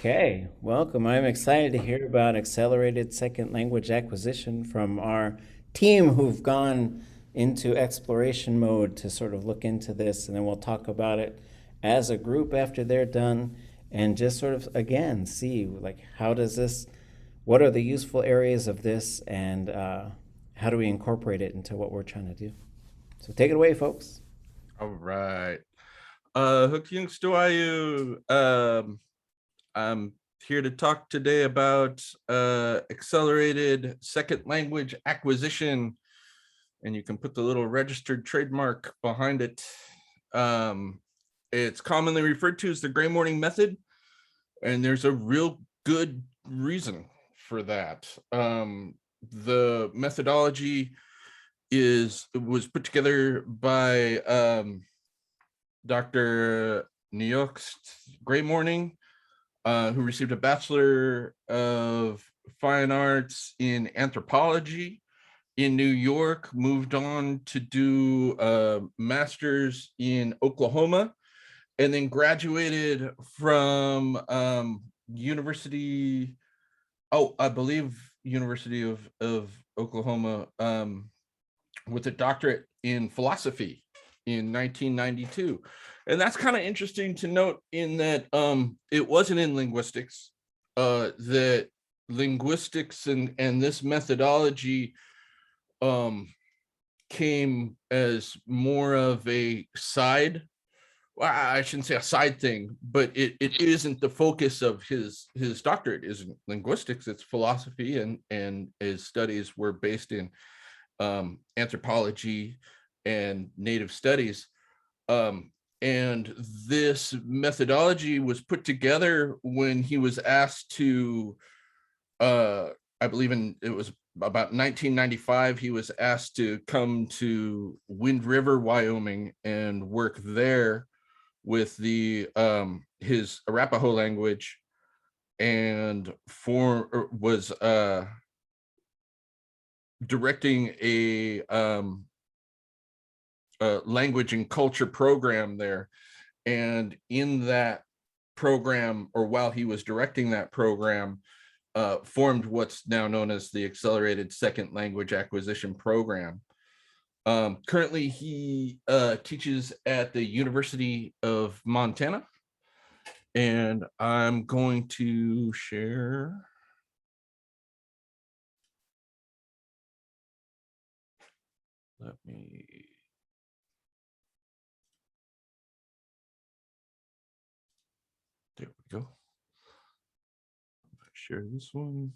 Okay, welcome. I'm excited to hear about accelerated second language acquisition from our team who've gone into exploration mode to sort of look into this, and then we'll talk about it as a group after they're done and just sort of again see like how does this, what are the useful areas of this, and how do we incorporate it into what we're trying to do. So take it away, folks. All right. Hukjungstuayu. I'm here to talk today about accelerated second language acquisition, and you can put the little registered trademark behind it. It's commonly referred to as the gray morning method, and there's a real good reason for that. The methodology was put together by Dr. Neoxt Gray Morning, who received a Bachelor of Fine Arts in Anthropology in New York, moved on to do a master's in Oklahoma, and then graduated from University of Oklahoma, with a doctorate in philosophy in 1992. And that's kind of interesting to note in that it wasn't in linguistics, that linguistics and this methodology came as more of a side, well, I shouldn't say a side thing, but it isn't the focus of his doctorate isn't linguistics, it's philosophy, and his studies were based in anthropology and native studies. And this methodology was put together when he was asked to, I believe it was about 1995, he was asked to come to Wind River, Wyoming, and work there with the his Arapaho language, and was directing a language and culture program there. And in that program, or while he was directing that program, formed what's now known as the Accelerated Second Language Acquisition Program. Currently, he teaches at the University of Montana, and I'm going to share. Let me. There we go. Share this one.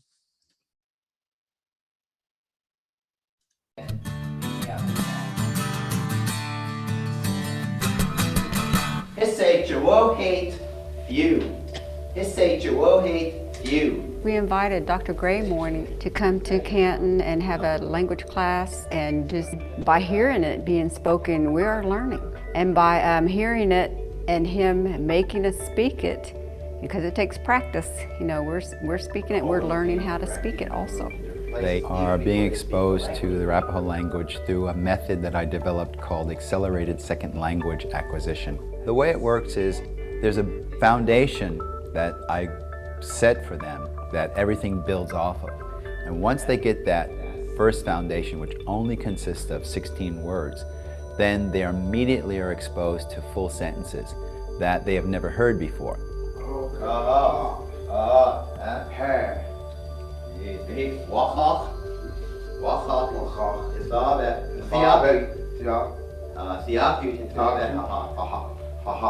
We invited Dr. Gray Morning to come to Canton and have a language class, and just by hearing it being spoken, we are learning. And by hearing it and him making us speak it, because it takes practice, you know, we're speaking it, we're learning how to speak it also. They are being exposed to the Arapaho language through a method that I developed called accelerated second language acquisition. The way it works is there's a foundation that I set for them that everything builds off of. And once they get that first foundation, which only consists of 16 words, then they immediately are exposed to full sentences that they have never heard before.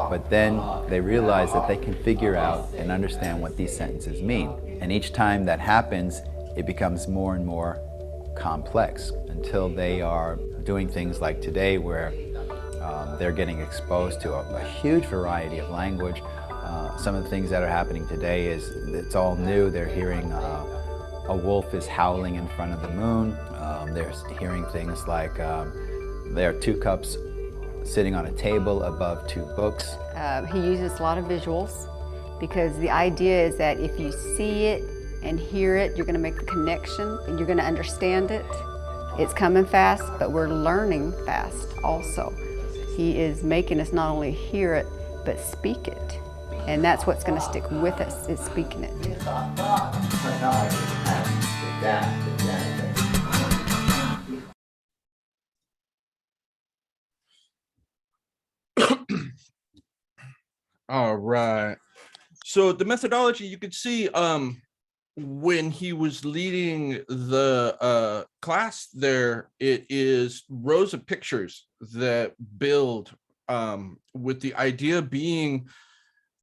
But then they realize that they can figure out and understand what these sentences mean. And each time that happens, it becomes more and more complex until they are doing things like today, where they're getting exposed to a huge variety of language. Some of the things that are happening today is it's all new. They're hearing a wolf is howling in front of the moon. They're hearing things like there are 2 cups sitting on a table above 2 books. He uses a lot of visuals, because the idea is that if you see it and hear it, you're going to make the connection and you're going to understand it. It's coming fast, but we're learning fast also. He is making us not only hear it, but speak it. And that's what's going to stick with us, is speaking it. All right. So the methodology, you could see when he was leading the class there, it is rows of pictures that build, with the idea being,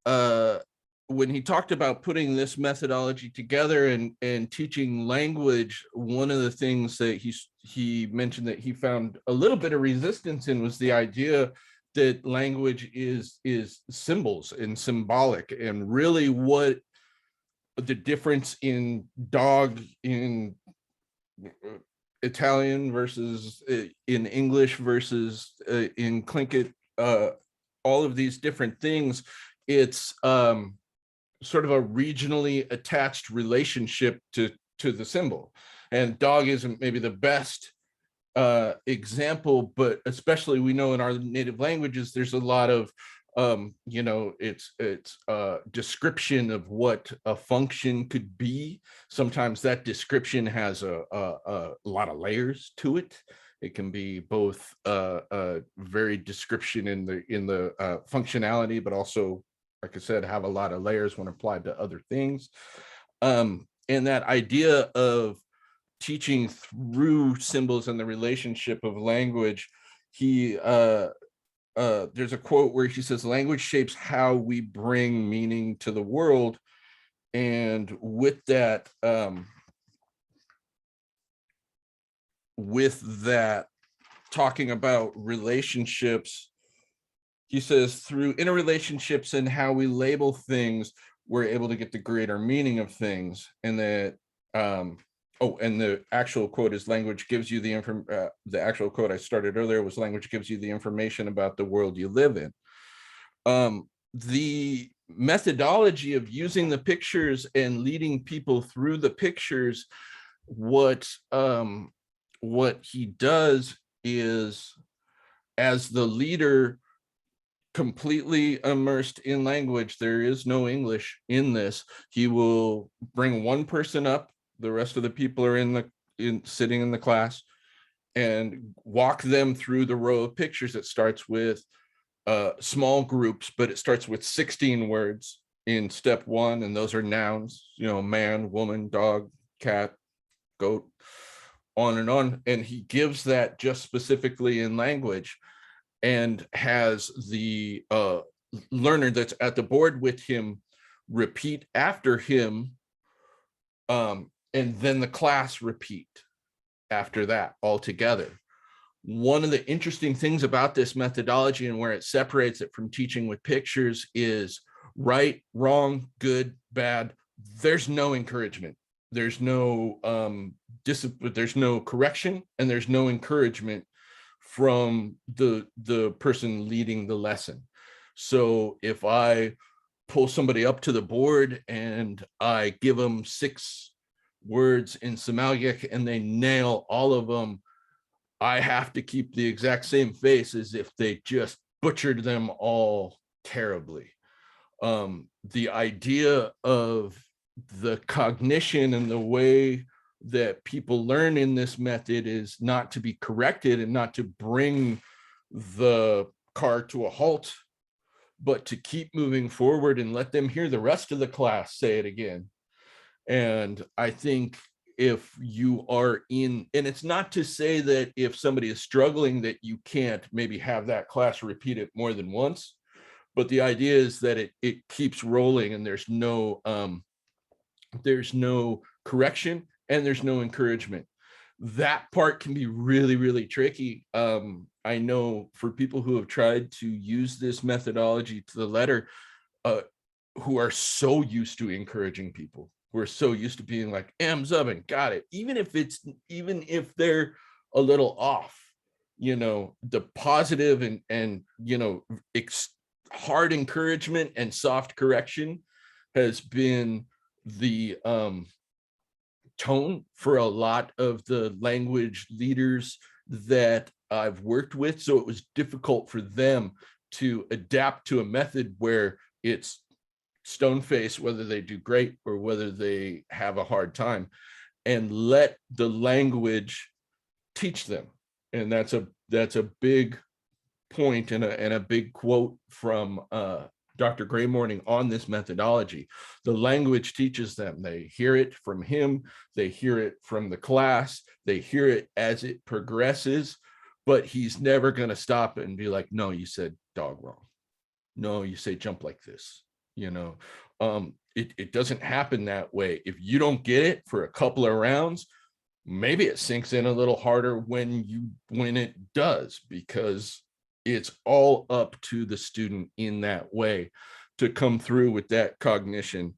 when he talked about putting this methodology together and teaching language, one of the things that he mentioned that he found a little bit of resistance in was the idea that language is symbols and symbolic, and really what the difference in dog in Italian versus in English versus in Tlingit, all of these different things. It's sort of a regionally attached relationship to the symbol, and dog isn't maybe the best example, but especially we know in our native languages there's a lot of it's description of what a function could be. Sometimes that description has a lot of layers to it. It can be both a very description in the functionality, but also, like I said, have a lot of layers when applied to other things. And that idea of teaching through symbols and the relationship of language, there's a quote where he says, language shapes how we bring meaning to the world. And with that, talking about relationships, he says, through interrelationships and how we label things, we're able to get the greater meaning of things. And that, and the actual quote is, language gives you the actual quote I started earlier was, language gives you the information about the world you live in. The methodology of using the pictures and leading people through the pictures, what he does is, as the leader completely immersed in language, there is no English in this, he will bring one person up, the rest of the people are sitting in the class, and walk them through the row of pictures. It starts with small groups, but it starts with 16 words in step one, and those are nouns, man, woman, dog, cat, goat, on. And he gives that just specifically in language, and has the learner that's at the board with him repeat after him, and then the class repeat after that all together. One of the interesting things about this methodology and where it separates it from teaching with pictures is right, wrong, good, bad. There's no encouragement. There's no discipline. There's no correction, and there's no encouragement from the person leading the lesson. So if I pull somebody up to the board and I give them 6 words in Samalyic and they nail all of them, I have to keep the exact same face as if they just butchered them all terribly. The idea of the cognition and the way that people learn in this method is not to be corrected and not to bring the car to a halt, but to keep moving forward and let them hear the rest of the class say it again. And I think if you are in, and it's not to say that if somebody is struggling that you can't maybe have that class repeat it more than once, but the idea is that it keeps rolling, and there's no correction and there's no encouragement. That part can be really, really tricky. I know for people who have tried to use this methodology to the letter, who are so used to encouraging people, who are so used to being like, zub and got it, even if they're a little off, the positive and hard encouragement and soft correction has been the tone for a lot of the language leaders that I've worked with. So it was difficult for them to adapt to a method where it's stone face whether they do great or whether they have a hard time, and let the language teach them. And that's a big point and a big quote from Dr. Gray Morning on this methodology. The language teaches them. They hear it from him, they hear it from the class, they hear it as it progresses, but he's never going to stop it and be like, no, you said dog wrong. No, you say jump like this. You know, it doesn't happen that way. If you don't get it for a couple of rounds, maybe it sinks in a little harder when it does, because it's all up to the student in that way to come through with that cognition.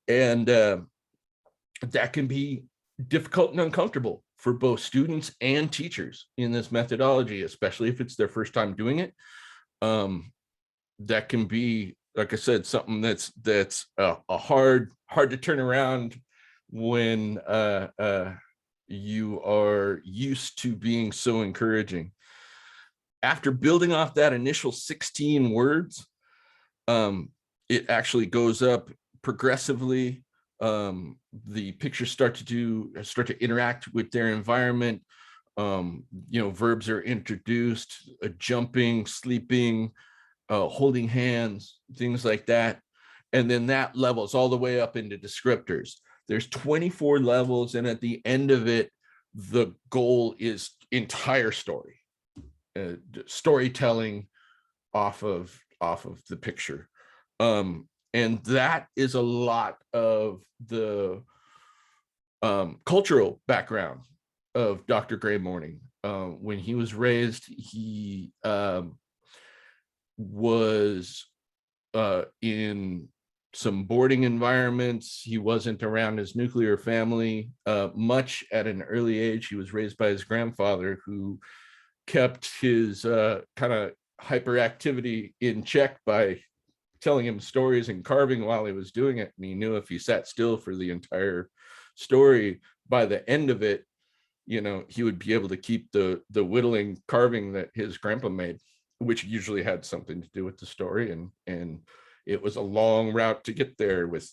And that can be difficult and uncomfortable for both students and teachers in this methodology, especially if it's their first time doing it. That can be, like I said, something that's a hard to turn around when you are used to being so encouraging. After building off that initial 16 words, it actually goes up progressively. The pictures start to interact with their environment. Verbs are introduced, jumping, sleeping, holding hands, things like that. And then that levels all the way up into descriptors. There's 24 levels, and at the end of it, the goal is entire story, storytelling off of the picture. And that is a lot of the cultural background of Dr. Gray Morning. When he was raised, he was in some boarding environments. He wasn't around his nuclear family much at an early age. He was raised by his grandfather, who kept his kind of hyperactivity in check by telling him stories and carving while he was doing it. And he knew if he sat still for the entire story, by the end of it, he would be able to keep the whittling carving that his grandpa made, which usually had something to do with the story. And it was a long route to get there with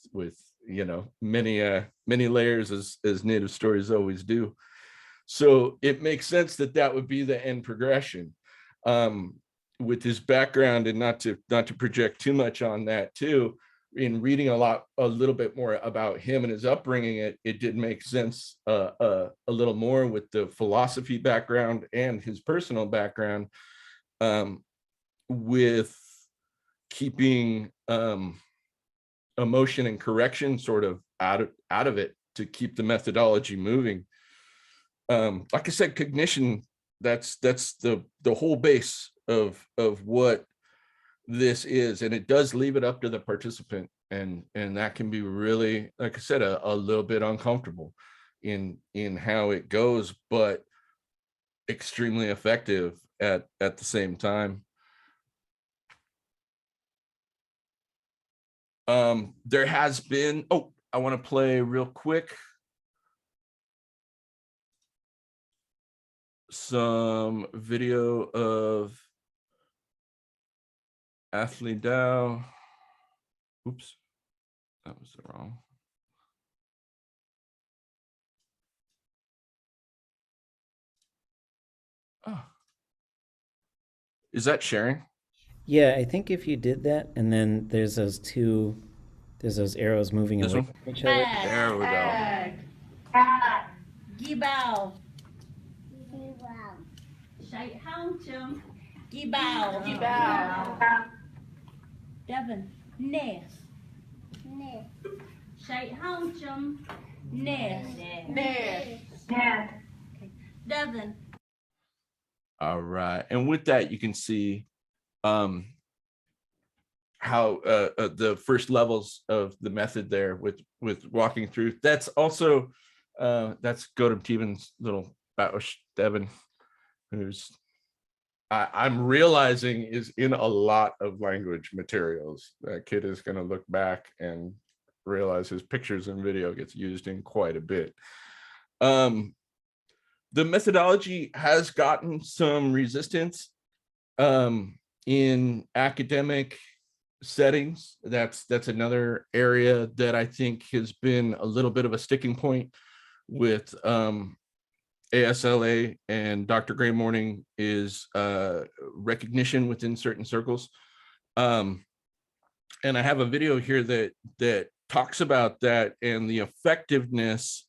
many layers, as native stories always do. So it makes sense that would be the end progression. With his background, and not to project too much on that too, in reading a little bit more about him and his upbringing, it did make sense a little more with the philosophy background and his personal background, with keeping emotion and correction sort of out of it to keep the methodology moving. Like I said, cognition, that's the whole base of what this is, and it does leave it up to the participant, and that can be really, like I said, a little bit uncomfortable in how it goes, but extremely effective at the same time. There has been, I want to play real quick some video of Athley Dow. Oops, that was the wrong. Oh, is that sharing? Yeah, I think if you did that, and then there's those arrows moving This away one? from each other. There we go. Gibao. Chạy hông chấm. Gibao. Devon. Nest. Chạy hông chấm. Nest. Devon. All right, and with that, you can see how the first levels of the method there with walking through. That's also that's Godem Teven's little Bausch Devon, who's I'm realizing is in a lot of language materials. That kid is going to look back and realize his pictures and video gets used in quite a bit. The methodology has gotten some resistance in academic settings. That's another area that I think has been a little bit of a sticking point with ASLA and Dr. Gray Morning is recognition within certain circles. And I have a video here that talks about that and the effectiveness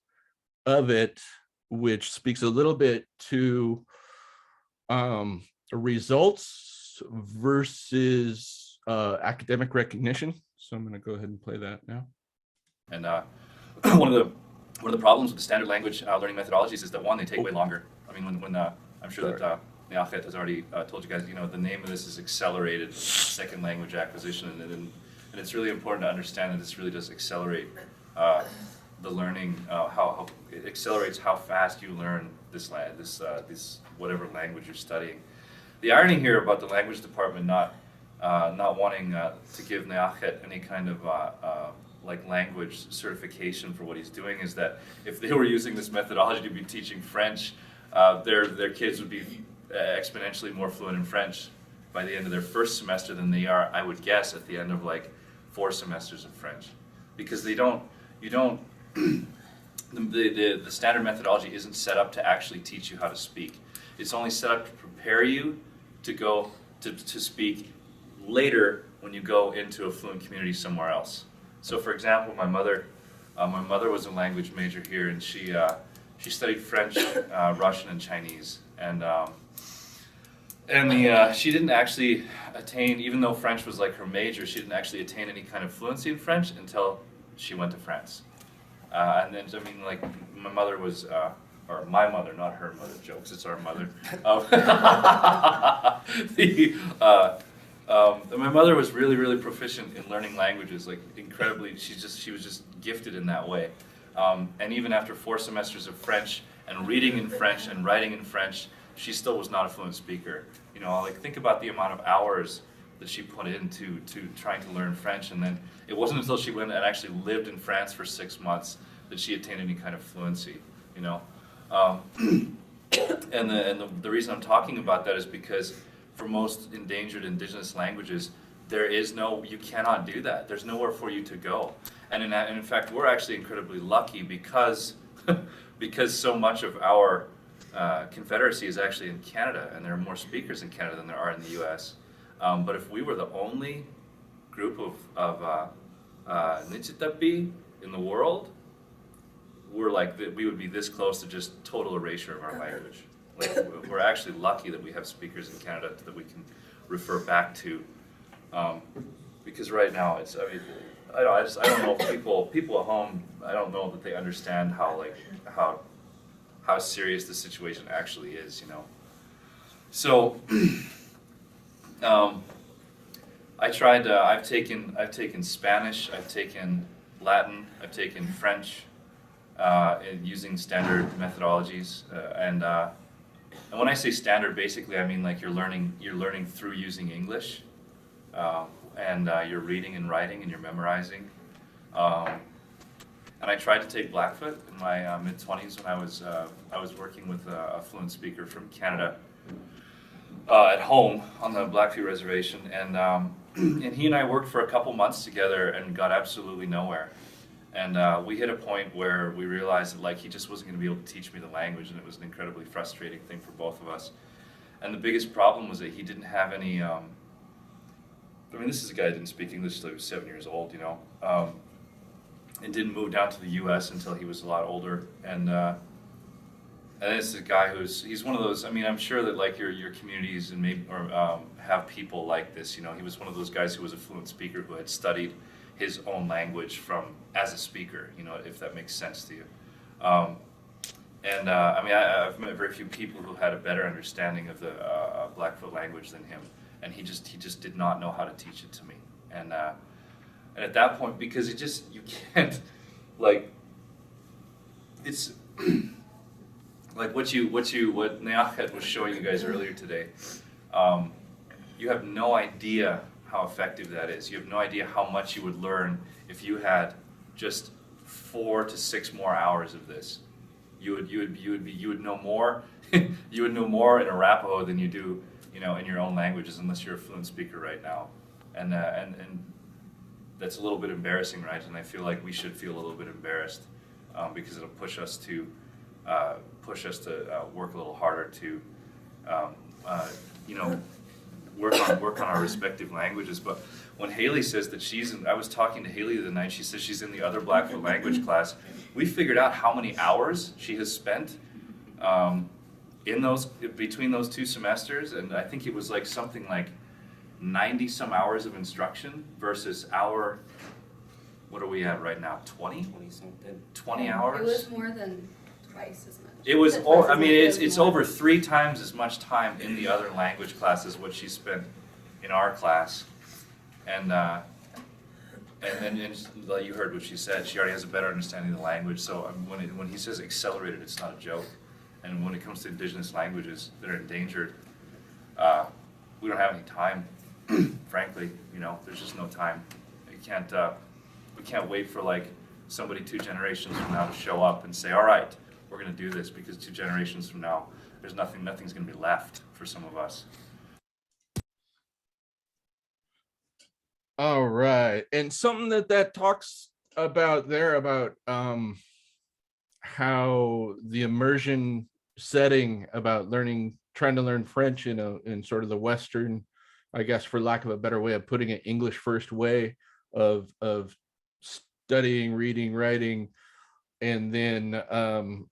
of it, which speaks a little bit to results versus academic recognition. So I'm going to go ahead and play that now. And one of the problems with the standard language learning methodologies is that, one, they take way longer. I mean, when I'm sure that Neachet has already told you guys, the name of this is accelerated second language acquisition, and it's really important to understand that this really does accelerate the learning. How it accelerates how fast you learn this whatever language you're studying. The irony here about the language department not wanting to give Neachet any kind of like language certification for what he's doing is that if they were using this methodology to be teaching French, their kids would be exponentially more fluent in French by the end of their first semester than they are, I would guess, at the end of like 4 semesters of French, because the standard methodology isn't set up to actually teach you how to speak. It's only set up to prepare you to go to speak later when you go into a fluent community somewhere else. So, for example, my mother was a language major here, and she studied French, Russian, and Chinese, and she didn't actually attain, even though French was like her major, she didn't actually attain any kind of fluency in French until she went to France. And then, I mean, like, my mother was, or my mother, not her mother, jokes, it's our mother. My mother was really, really proficient in learning languages, like incredibly, she was just gifted in that way. And even after 4 semesters of French and reading in French and writing in French, she still was not a fluent speaker. Like, think about the amount of hours that she put into trying to learn French, and then it wasn't until she went and actually lived in France for 6 months that she attained any kind of fluency. And the reason I'm talking about that is because for most endangered indigenous languages, you cannot do that. There's nowhere for you to go. And in fact, we're actually incredibly lucky because so much of our confederacy is actually in Canada, and there are more speakers in Canada than there are in the US. But if we were the only group of Nichitapi in the world, we would be this close to just total erasure of our language. Like, we're actually lucky that we have speakers in Canada that we can refer back to, because right now I don't know if people at home, I don't know that they understand how serious the situation actually is, So I've taken Spanish, I've taken Latin, I've taken French, using standard methodologies, and when I say standard, basically I mean like you're learning through using English, and you're reading and writing and you're memorizing. And I tried to take Blackfoot in my mid-20s when I was working with a fluent speaker from Canada at home on the Blackfeet Reservation, and he and I worked for a couple months together and got absolutely nowhere. And we hit a point where we realized that, like, he just wasn't going to be able to teach me the language, and it was an incredibly frustrating thing for both of us. And the biggest problem was that he didn't have any. This is a guy that didn't speak English until he was 7 years old, and didn't move down to the U.S. until he was a lot older. And it's a guy he's one of those. I'm sure that like your communities and maybe have people like this. He was one of those guys who was a fluent speaker who had studied his own language as a speaker, if that makes sense to you. I've met very few people who had a better understanding of the Blackfoot language than him, and he just did not know how to teach it to me. And at that point, because you can't, like, it's like what Neachet was showing you guys earlier today. You have no idea how effective that is. You have no idea how much you would learn if you had just 4 to 6 more hours of this. You would know more. You would know more in Arapaho than you do, in your own languages, unless you're a fluent speaker right now. and that's a little bit embarrassing, right? And I feel like we should feel a little bit embarrassed, because it'll push us to work a little harder to um, you know, work on our respective languages. But when Haley says that I was talking to Haley the other night, she says she's in the other Blackfoot language class. We figured out how many hours she has spent between those 2 semesters, and I think it was like something like 90 some hours of instruction versus what are we at right now, 20 hours. It was more than twice as much. It was, I mean, it's over 3 times as much time in the other language class as what she spent in our class. And like you heard what she said, she already has a better understanding of the language. So when he says accelerated, it's not a joke. And when it comes to Indigenous languages that are endangered, we don't have any time, frankly. There's just no time. We can't wait for like somebody 2 generations from now to show up and say, all right, we're going to do this, because 2 generations from now, nothing's going to be left for some of us. All right. And something that talks about there about how the immersion setting about trying to learn French in sort of the Western, I guess, for lack of a better way of putting it, English first way of studying, reading, writing, and then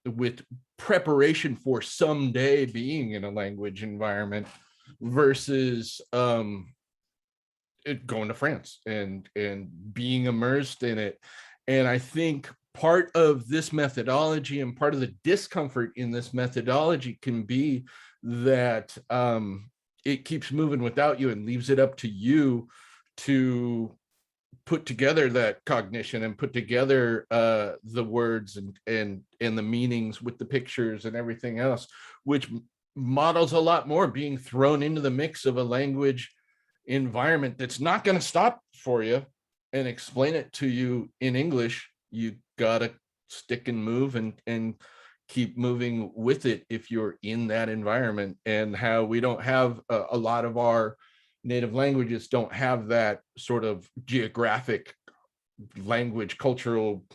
with preparation for someday being in a language environment versus going to France and being immersed in it. And I think part of this methodology and part of the discomfort in this methodology can be that it keeps moving without you and leaves it up to you to put together that cognition and put together the words and the meanings with the pictures and everything else, which models a lot more being thrown into the mix of a language environment that's not going to stop for you and explain it to you in English. You gotta stick and move and keep moving with it if you're in that environment. And how we don't have a lot of our native languages don't have that sort of geographic language cultural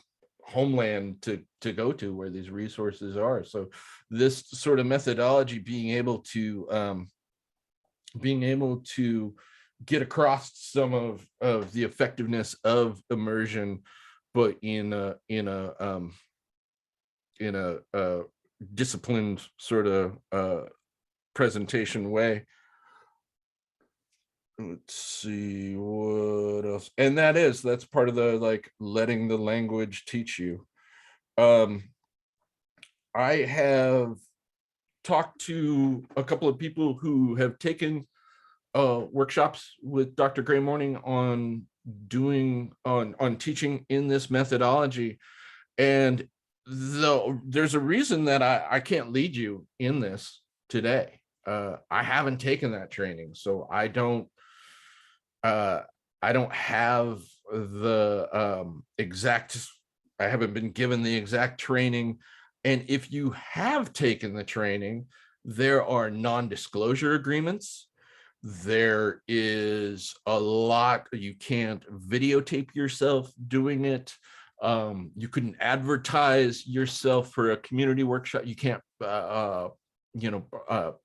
homeland to go to where these resources are. So this sort of methodology, being able to get across some of the effectiveness of immersion, but in a disciplined sort of presentation way. Let's see what else. And that's part of the like letting the language teach you. I have talked to a couple of people who have taken workshops with Dr. Gray Morning on teaching in this methodology. And though there's a reason that I can't lead you in this today. I haven't taken that training, so I don't have the I haven't been given the exact training. And if you have taken the training, there are non-disclosure agreements. There is a lot, you can't videotape yourself doing it. You couldn't advertise yourself for a community workshop. You can't,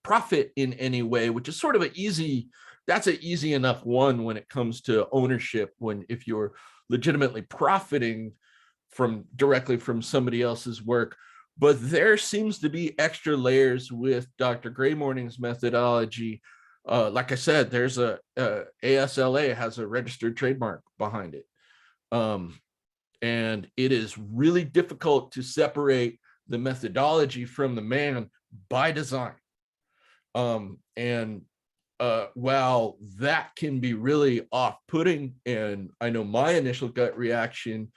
profit in any way, which is sort of that's an easy enough one when it comes to ownership, if you're legitimately profiting directly from somebody else's work. But there seems to be extra layers with Dr. Gray Morning's methodology. Like I said, there's ASLA has a registered trademark behind it. And it is really difficult to separate the methodology from the man by design. While that can be really off-putting, and I know my initial gut reaction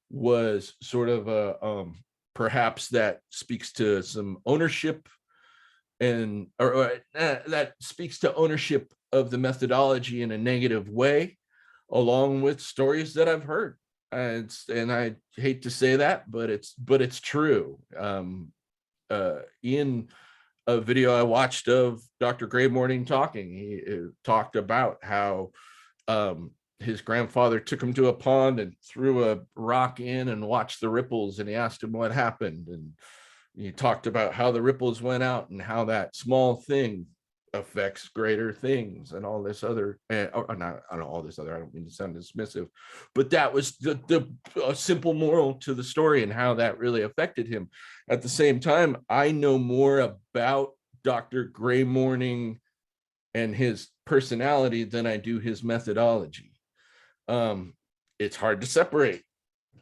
was sort of perhaps that speaks to some ownership that speaks to ownership of the methodology in a negative way, along with stories that I've heard. And I hate to say that, but it's true. In a video I watched of Dr. Gray Morning talking, he talked about how his grandfather took him to a pond and threw a rock in and watched the ripples, and he asked him what happened, and he talked about how the ripples went out and how that small thing affects greater things and all this other, or not, I don't know, all this other, I don't mean to sound dismissive, but that was the simple moral to the story and how that really affected him. At the same time, I know more about Dr. Gray Morning and his personality than I do his methodology. It's hard to separate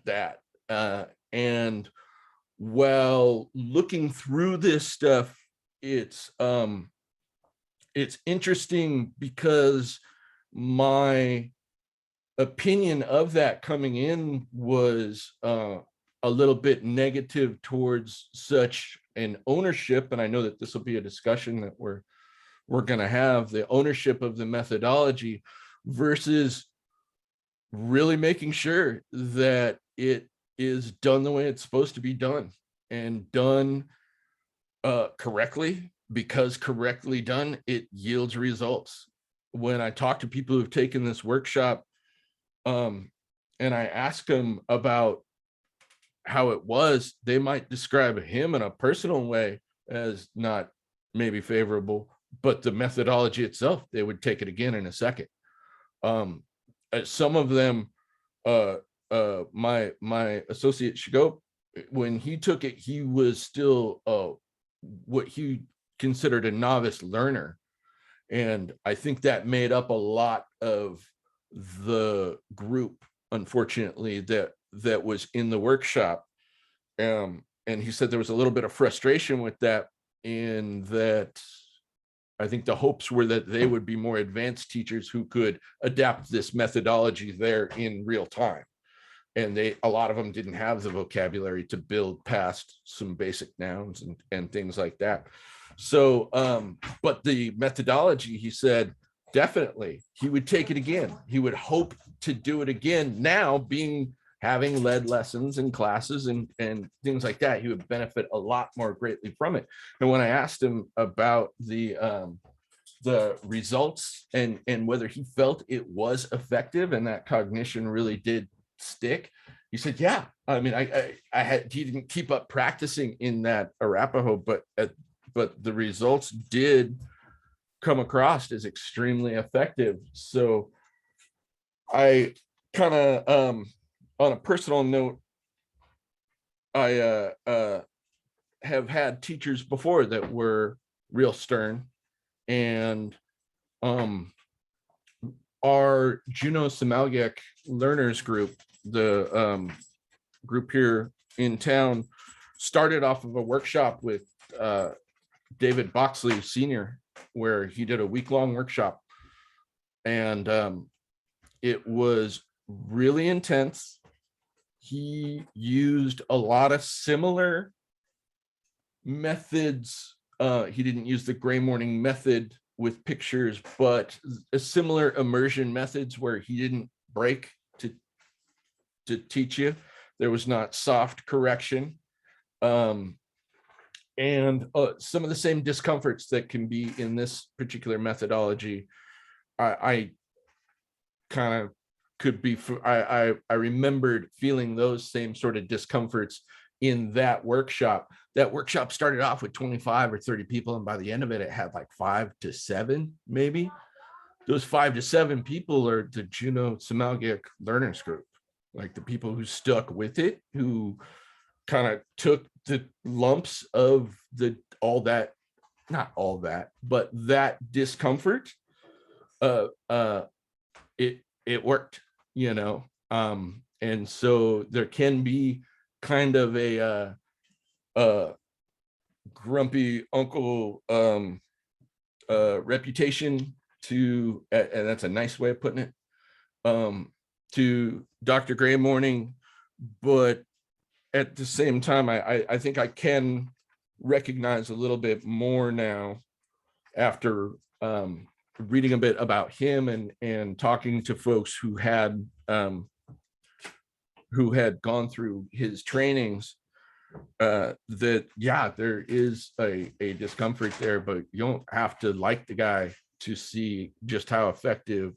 that. And while looking through this stuff, it's interesting because my opinion of that coming in was a little bit negative towards such an ownership. And I know that this will be a discussion that we're going to have, the ownership of the methodology versus really making sure that it is done the way it's supposed to be done, and done correctly, because correctly done, it yields results. When I talk to people who've taken this workshop, and I ask them about how it was, they might describe him in a personal way as not maybe favorable, but the methodology itself, they would take it again in a second. Some of them, my associate Shigo, when he took it, he was still what he considered a novice learner. And I think that made up a lot of the group, unfortunately, that was in the workshop. And he said there was a little bit of frustration with that, in that I think the hopes were that they would be more advanced teachers who could adapt this methodology there in real time. And a lot of them didn't have the vocabulary to build past some basic nouns and things like that. So, but the methodology, he said, definitely, he would take it again. He would hope to do it again. Now, having led lessons and classes and things like that, he would benefit a lot more greatly from it. And when I asked him about the results and whether he felt it was effective and that cognition really did stick, he said, yeah. I mean, he didn't keep up practicing in that Arapaho, but the results did come across as extremely effective. So I kind of, on a personal note, I have had teachers before that were real stern, and our Juneau Samalgak learners group, the group here in town, started off of a workshop with David Boxley Sr., where he did a week-long workshop, and it was really intense. He used a lot of similar methods. He didn't use the Gray Morning method with pictures, but a similar immersion methods where he didn't break to teach you. There was not soft correction. And some of the same discomforts that can be in this particular methodology, I kind of could be, I remembered feeling those same sort of discomforts in that workshop. That workshop started off with 25 or 30 people, and by the end of it, it had like 5 to 7, maybe. Those 5 to 7 people are the Juneau Samalgak learners group, like the people who stuck with it, who kind of took the lumps of all that, not all that, but that discomfort. It worked, you know. And so there can be kind of a grumpy uncle reputation to, and that's a nice way of putting it, to Dr. Gray Morning, but at the same time, I think I can recognize a little bit more now after reading a bit about him and talking to folks who had gone through his trainings, that yeah, there is a discomfort there, but you don't have to like the guy to see just how effective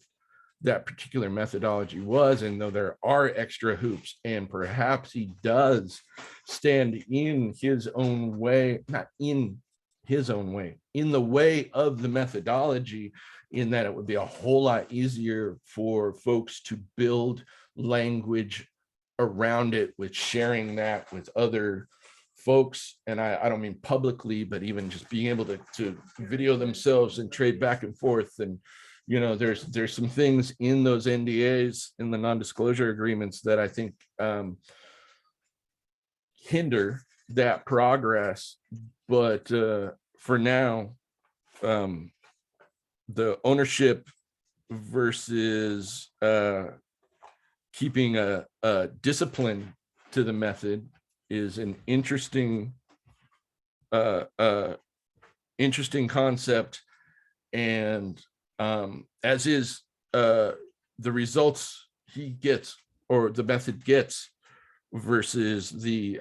that particular methodology was. And though there are extra hoops, and perhaps he does stand in his own way, not in his own way, in the way of the methodology, in that it would be a whole lot easier for folks to build language around it, with sharing that with other folks. And I don't mean publicly, but even just being able to video themselves and trade back and forth. And there's some things in those NDAs, in the non-disclosure agreements, that I think hinder that progress. But for now, the ownership versus keeping a discipline to the method is an interesting concept. And as is the results he gets, or the method gets, versus the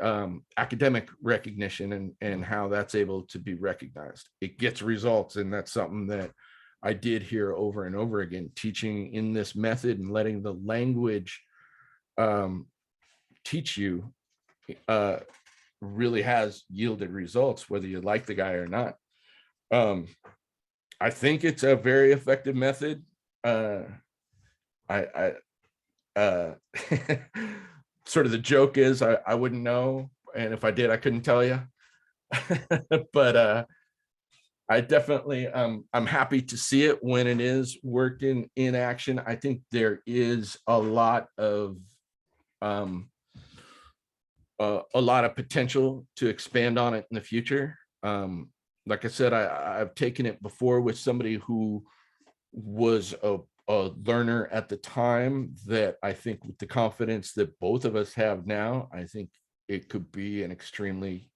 academic recognition and how that's able to be recognized. It gets results, and that's something that I did hear over and over again. Teaching in this method and letting the language teach you really has yielded results, whether you like the guy or not. I think it's a very effective method. I sort of the joke is I wouldn't know, and if I did, I couldn't tell you. But I definitely I'm happy to see it when it is worked in action. I think there is a lot of potential to expand on it in the future. Like I said, I've taken it before with somebody who was a learner at the time, that I think with the confidence that both of us have now, I think it could be an extremely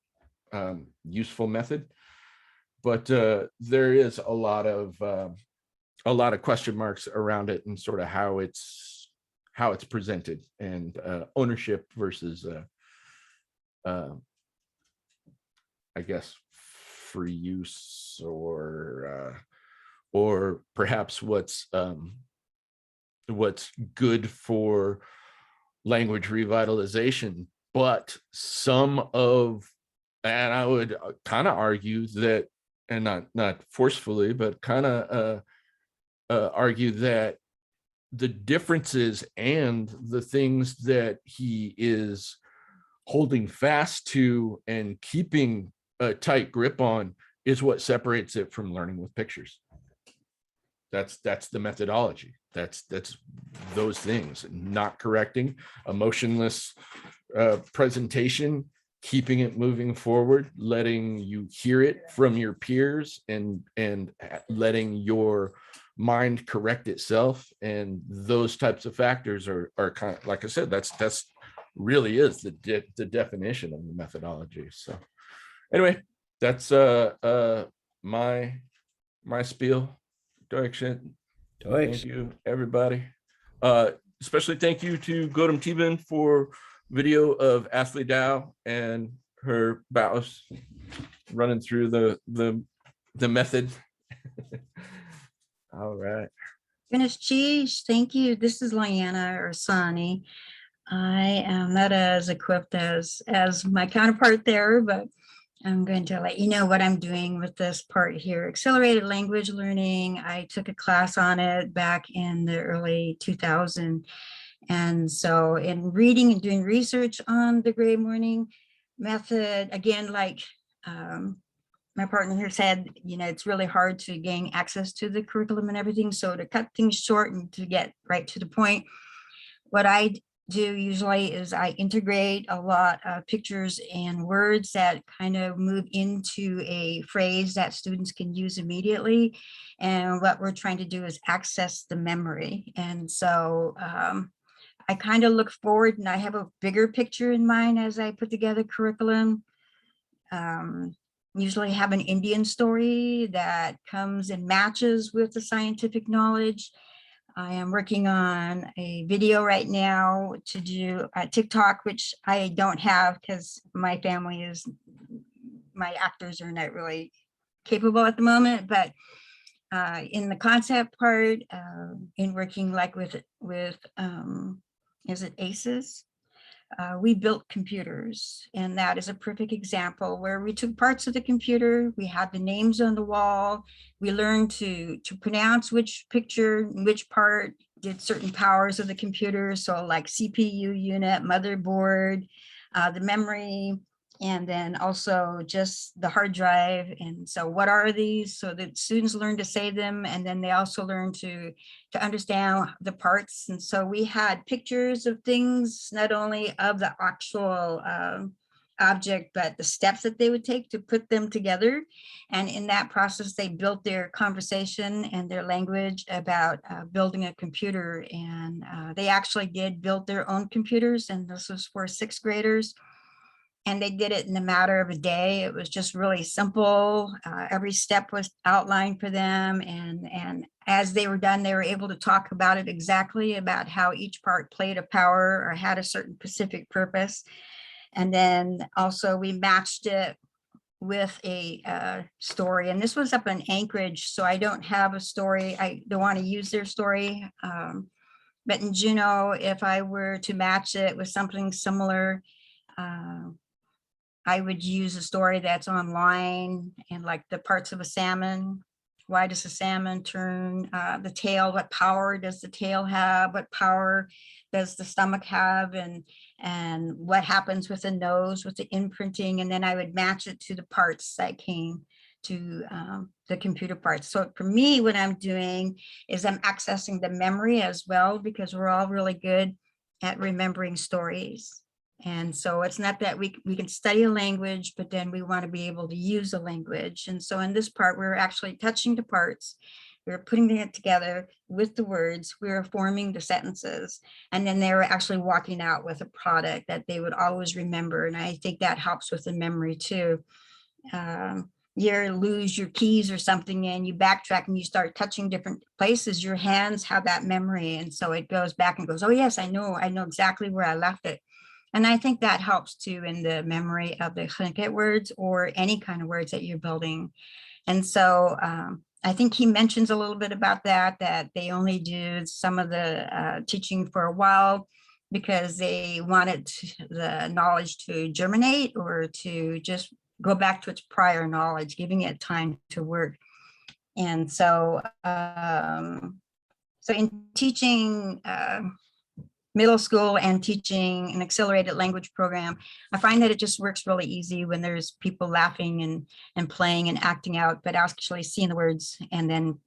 useful method. But there is a lot of question marks around it, and sort of how it's presented, and ownership versus I guess free use, or perhaps what's good for language revitalization. But and I would kind of argue that, and not forcefully, but kind of argue that the differences and the things that he is holding fast to and keeping a tight grip on is what separates it from learning with pictures. That's the methodology. That's those things: not correcting, emotionless presentation, keeping it moving forward, letting you hear it from your peers, and letting your mind correct itself. And those types of factors are kind of, like I said, that's really is the definition of the methodology. So anyway, that's my spiel. Direction. Thank you, everybody. Especially thank you to Godem Teben for video of Ashley Dow and her bows running through the method. All right. Goodness, geez, thank you. This is Lyanna Ursani. I am not as equipped as my counterpart there, but I'm going to let you know what I'm doing with this part here. Accelerated language learning. I took a class on it back in the early 2000s. And so in reading and doing research on the gray morning method, again, like my partner here said, it's really hard to gain access to the curriculum and everything. So to cut things short and to get right to the point, what I do usually is I integrate a lot of pictures and words that kind of move into a phrase that students can use immediately. And what we're trying to do is access the memory. And so I kind of look forward, and I have a bigger picture in mind as I put together curriculum. Usually have an Indian story that comes and matches with the scientific knowledge. I am working on a video right now to do a TikTok, which I don't have because my actors are not really capable at the moment, but in the concept part, in working like with is it ACEs? We built computers, and that is a perfect example where we took parts of the computer, we had the names on the wall, we learned to pronounce which picture, which part did certain powers of the computer. So like CPU unit, motherboard, the memory, and then also just the hard drive. And so what are these? So that students learn to say them, and then they also learn to understand the parts. And so we had pictures of things, not only of the actual object, but the steps that they would take to put them together. And in that process, they built their conversation and their language about building a computer. And they actually did build their own computers, and this was for sixth graders. And they did it in a matter of a day. It was just really simple. Every step was outlined for them. And as they were done, they were able to talk about it exactly, about how each part played a power or had a certain specific purpose. And then also we matched it with a story. And this was up in Anchorage, so I don't have a story. I don't want to use their story. But in Juneau, if I were to match it with something similar, I would use a story that's online, and like the parts of a salmon. Why does a salmon turn? The tail, what power does the tail have? What power does the stomach have? And what happens with the nose, with the imprinting? And then I would match it to the parts that came to the computer parts. So for me, what I'm doing is I'm accessing the memory as well, because we're all really good at remembering stories. And so it's not that we can study a language, but then we want to be able to use a language. And so in this part, we're actually touching the parts. We're putting it together with the words. We're forming the sentences. And then they were actually walking out with a product that they would always remember. And I think that helps with the memory too. You lose your keys or something and you backtrack and you start touching different places, your hands have that memory. And so it goes back and goes, oh yes, I know exactly where I left it. And I think that helps too in the memory of the Tlingit words or any kind of words that you're building. And so I think he mentions a little bit about that they only do some of the teaching for a while because they wanted the knowledge to germinate or to just go back to its prior knowledge, giving it time to work. And so, so in teaching middle school and teaching an accelerated language program, I find that it just works really easy when there's people laughing and playing and acting out, but actually seeing the words and then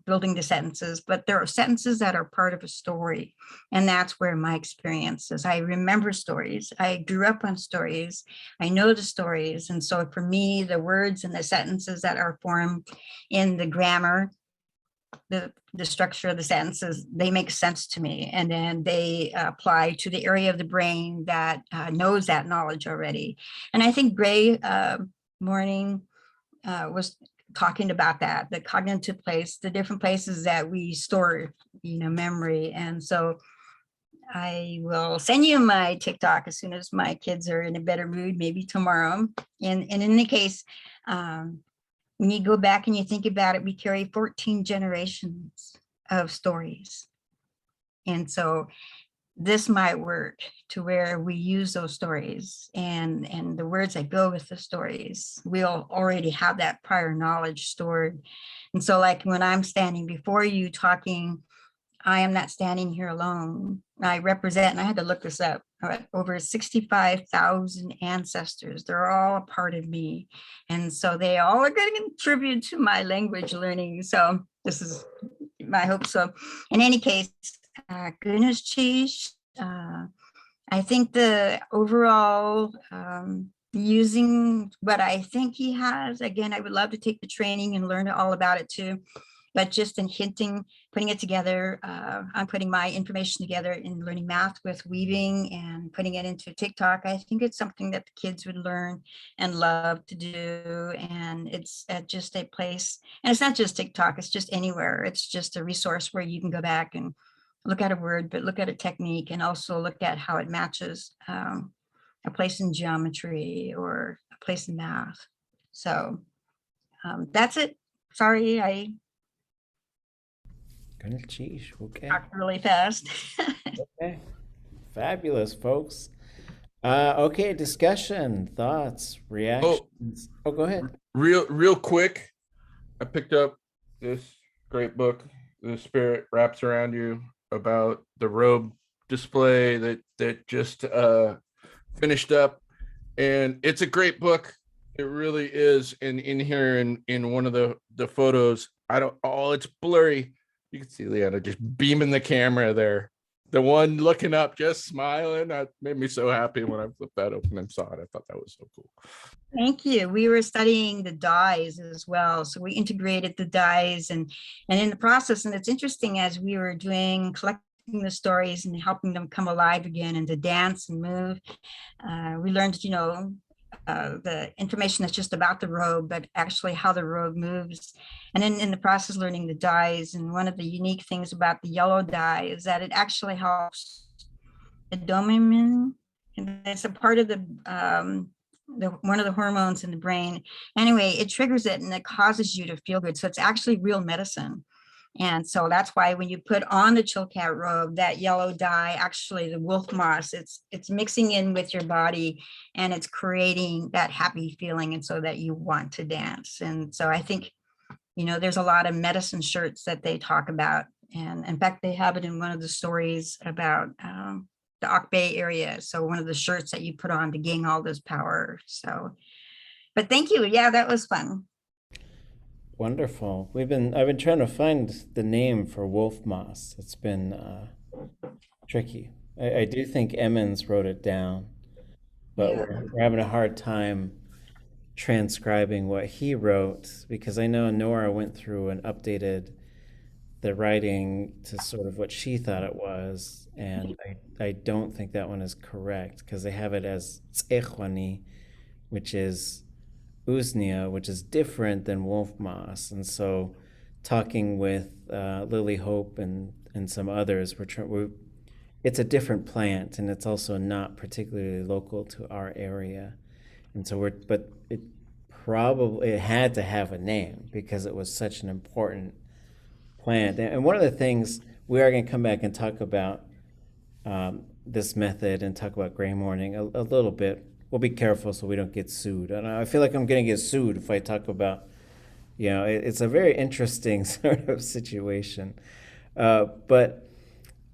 building the sentences. But there are sentences that are part of a story. And that's where my experience is. I remember stories. I grew up on stories. I know the stories. And so for me, the words and the sentences that are formed in the grammar, the structure of the sentences, they make sense to me. And then they apply to the area of the brain that knows that knowledge already. And I think Gray Morning was talking about that, the cognitive place, the different places that we store, memory. And so I will send you my TikTok as soon as my kids are in a better mood, maybe tomorrow. And in any case, when you go back and you think about it, we carry 14 generations of stories. And so this might work to where we use those stories and the words that go with the stories. We'll already have that prior knowledge stored. And so like when I'm standing before you talking, I am not standing here alone. I represent, and I had to look this up, over 65,000 ancestors. They're all a part of me. And so they all are going to contribute to my language learning. So this is my hope. So in any case, goodness cheese. I think the overall using what I think he has, again, I would love to take the training and learn all about it too. But just in hinting, putting it together, I'm putting my information together in learning math with weaving and putting it into TikTok. I think it's something that the kids would learn and love to do. And it's just a place, and it's not just TikTok, it's just anywhere. It's just a resource where you can go back and look at a word, but look at a technique and also look at how it matches a place in geometry or a place in math. So that's it. Sorry, I Sheesh. Okay. Talk really fast. Okay. Fabulous, folks. Okay, discussion, thoughts, Oh, reactions. Oh, go ahead. real quick, I picked up this great book, The Spirit Wraps Around You, about the robe display that just finished up, and it's a great book. It really is. And in here, in one of the photos, I don't. Oh, it's blurry. You can see Leanna just beaming the camera there. The one looking up, just smiling. That made me so happy when I flipped that open and saw it. I thought that was so cool. Thank you. We were studying the dyes as well. So we integrated the dyes and in the process, and it's interesting as we were collecting the stories and helping them come alive again and to dance and move. We learned, the information that's just about the robe, but actually how the robe moves. And then in the process, learning the dyes. And one of the unique things about the yellow dye is that it actually helps the dopamine. And it's a part of the one of the hormones in the brain. Anyway, it triggers it and it causes you to feel good. So it's actually real medicine. And so that's why when you put on the Chilkat robe, that yellow dye, actually the wolf moss, it's mixing in with your body and it's creating that happy feeling. And so that you want to dance. And so I think, there's a lot of medicine shirts that they talk about. And in fact, they have it in one of the stories about the Ock Bay area. So one of the shirts that you put on to gain all this power. So, but thank you. Yeah, that was fun. Wonderful. I've been trying to find the name for wolf moss. It's been tricky. I do think Emmons wrote it down, but Yeah. we're having a hard time transcribing what he wrote because I know Nora went through and updated the writing to sort of what she thought it was, and I don't think that one is correct because they have it as Tzechwani, which is Usnia, which is different than wolf moss. And so talking with Lily Hope and some others, it's a different plant and it's also not particularly local to our area. And so but it had to have a name because it was such an important plant. And one of the things we are going to come back and talk about this method and talk about gray morning a little bit. We'll be careful so we don't get sued. And I feel like I'm going to get sued if I talk about, it's a very interesting sort of situation. But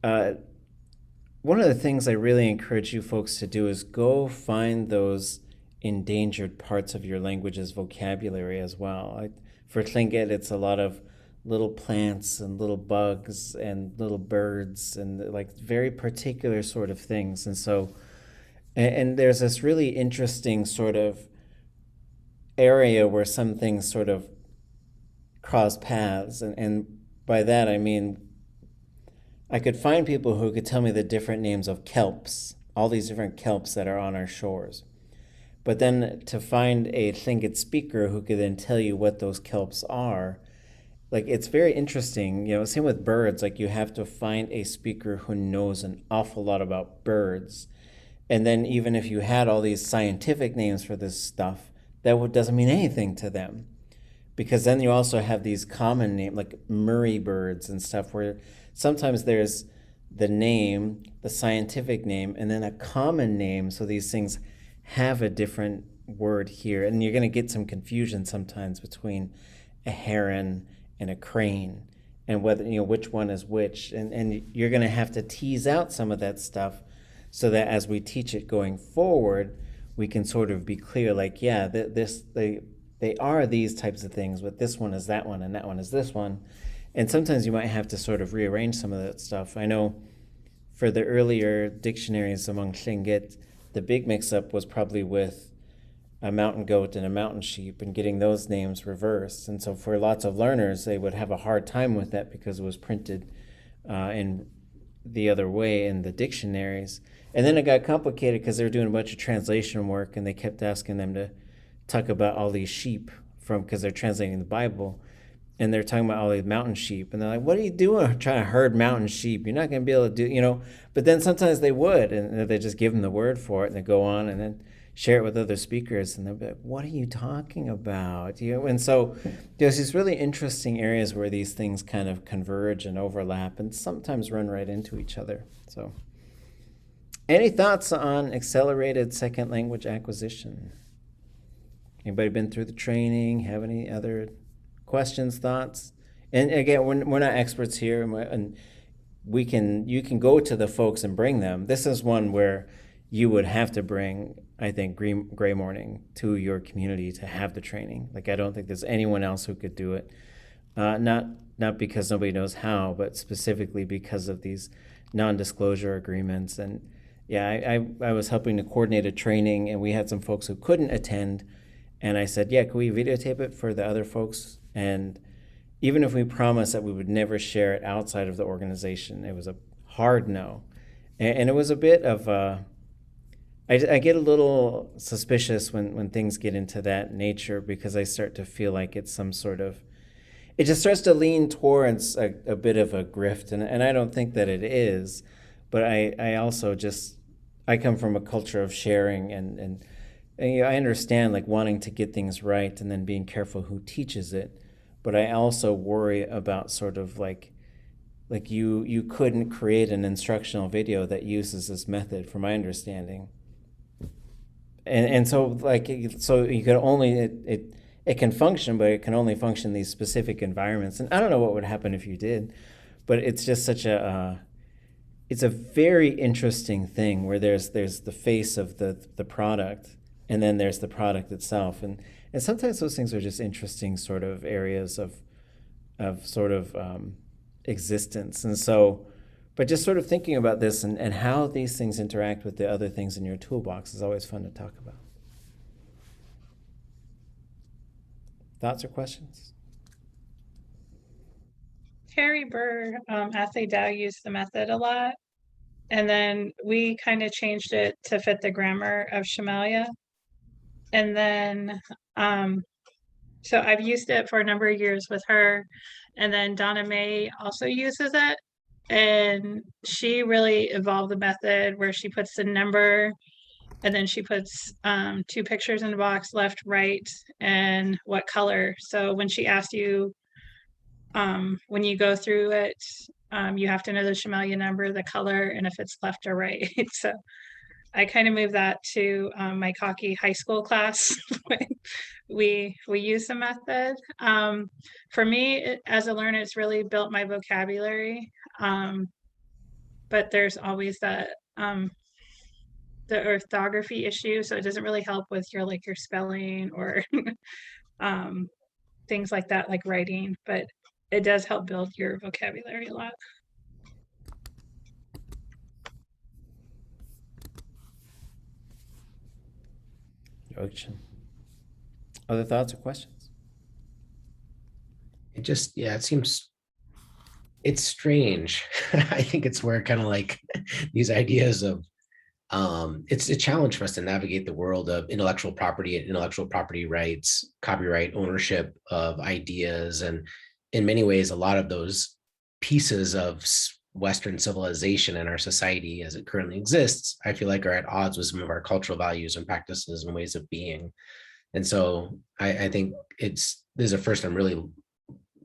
one of the things I really encourage you folks to do is go find those endangered parts of your language's vocabulary as well. For Tlingit, it's a lot of little plants and little bugs and little birds and like very particular sort of things. And so, and there's this really interesting sort of area where some things sort of cross paths. And by that, I mean, I could find people who could tell me the different names of kelps, all these different kelps that are on our shores. But then to find a Tlingit speaker who could then tell you what those kelps are, like it's very interesting. Same with birds, like you have to find a speaker who knows an awful lot about birds. And then even if you had all these scientific names for this stuff, that doesn't mean anything to them. Because then you also have these common names like Murray birds and stuff where sometimes there's the name, the scientific name, and then a common name. So these things have a different word here. And you're going to get some confusion sometimes between a heron and a crane and whether, which one is which. And you're going to have to tease out some of that stuff so that as we teach it going forward, we can sort of be clear, like, yeah, they are these types of things, but this one is that one and that one is this one. And sometimes you might have to sort of rearrange some of that stuff. I know for the earlier dictionaries among Tlingit, the big mix-up was probably with a mountain goat and a mountain sheep and getting those names reversed. And so for lots of learners, they would have a hard time with that because it was printed in the other way in the dictionaries. And then it got complicated because they were doing a bunch of translation work and they kept asking them to talk about all these sheep because they're translating the Bible. and they're talking about all these mountain sheep, and they're like, what are you doing trying to herd mountain sheep? You're not going to be able to do, but then sometimes they would, and they just give them the word for it, and they go on and then share it with other speakers, and they'll be like, what are you talking about? And so there's these really interesting areas where these things kind of converge and overlap and sometimes run right into each other. So any thoughts on accelerated second language acquisition? Anybody been through the training? Have any other questions, thoughts? And again, we're not experts here, and you can go to the folks and bring them. This is one where you would have to bring, I think, Gray Morning to your community to have the training. Like, I don't think there's anyone else who could do it. Not because nobody knows how, but specifically because of these non-disclosure agreements. And yeah, I was helping to coordinate a training, and we had some folks who couldn't attend. And I said, yeah, can we videotape it for the other folks? And even if we promised that we would never share it outside of the organization, it was a hard no. And it was a bit of I get a little suspicious when things get into that nature, because I start to feel like it's some sort of, it just starts to lean towards a bit of a grift. And I don't think that it is, but I also I come from a culture of sharing and I understand like wanting to get things right and then being careful who teaches it. But I also worry about sort of like you couldn't create an instructional video that uses this method, from my understanding. And so you could only, it can function, but it can only function in these specific environments. And I don't know what would happen if you did, but it's just such it's a very interesting thing where there's the face of the product, and then there's the product itself. And sometimes those things are just interesting sort of areas of sort of existence. And so, but just sort of thinking about this and how these things interact with the other things in your toolbox is always fun to talk about. Thoughts or questions? Terry Burr, Athlete Dow used the method a lot. And then we kind of changed it to fit the grammar of Shamalia. And then, so I've used it for a number of years with her. And then Donna Mae also uses it. And she really evolved the method where she puts the number, and then she puts 2 pictures in the box, left, right, and what color. So when she asked you, when you go through it, you have to know the Shamalia number, the color, and if it's left or right. So I kind of moved that to my cocky high school class when we use the method. For me, as a learner, it's really built my vocabulary. But there's always that the orthography issue, so it doesn't really help with your spelling or things like that, like writing. But it does help build your vocabulary a lot. Other thoughts or questions? It seems, it's strange. I think it's where kind of like these ideas of, it's a challenge for us to navigate the world of intellectual property and intellectual property rights, copyright ownership of ideas. And in many ways, a lot of those pieces of Western civilization and our society as it currently exists, I feel like are at odds with some of our cultural values and practices and ways of being. And so I think this is the first I'm really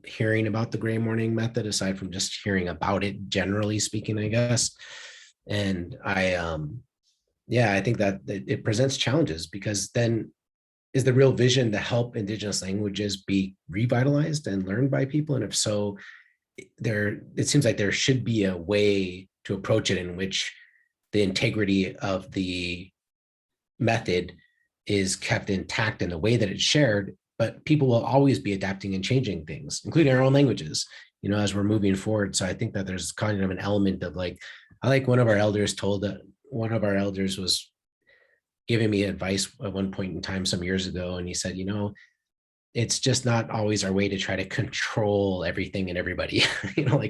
hearing about the Gray Morning method, aside from just hearing about it generally speaking, I guess. And I think that it presents challenges, because then is the real vision to help Indigenous languages be revitalized and learned by people? And if so, it seems like there should be a way to approach it in which the integrity of the method is kept intact in the way that it's shared, but people will always be adapting and changing things, including our own languages, as we're moving forward. So I think that there's kind of an element of one of our elders was giving me advice at one point in time some years ago. And he said, it's just not always our way to try to control everything and everybody,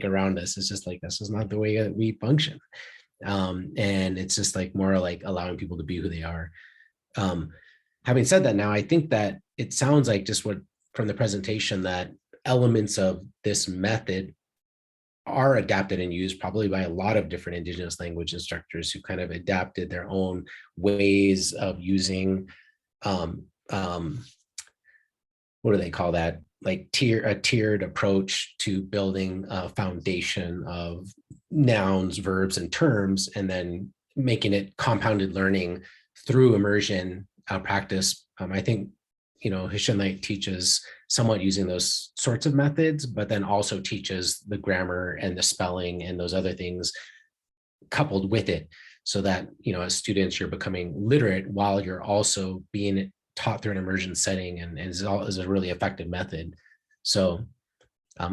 around us. It's just like, this is not the way that we function. And it's just more like allowing people to be who they are. Having said that, now I think that it sounds like just from the presentation that elements of this method are adapted and used probably by a lot of different Indigenous language instructors who kind of adapted their own ways of using um, um, what do they call that? Like a tiered approach to building a foundation of nouns, verbs, and terms, and then making it compounded learning through immersion practice. I think, Hishinlight teaches somewhat using those sorts of methods, but then also teaches the grammar and the spelling and those other things coupled with it, so that, as students, you're becoming literate while you're also being taught through an immersion setting, and is a really effective method. So